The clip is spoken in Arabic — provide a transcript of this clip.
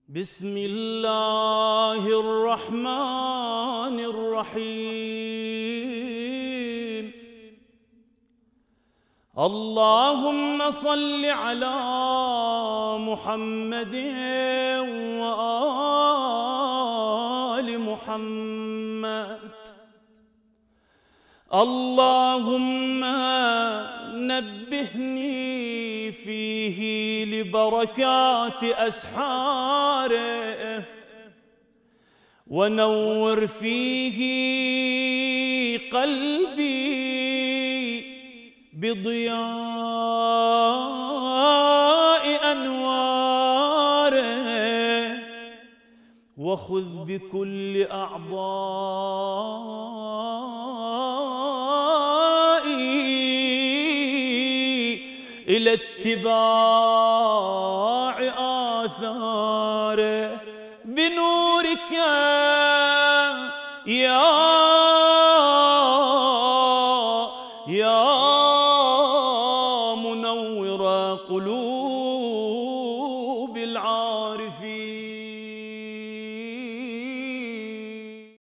بسم الله الرحمن الرحيم. اللهم صل على محمد وآل محمد. اللهم نبهني فيه لبركات أسحاره، ونور فيه قلبي بضياء أنواره، وخذ بكل أعضائي إلى اتباع آثاره بنورك يا منور قلوب العارفين.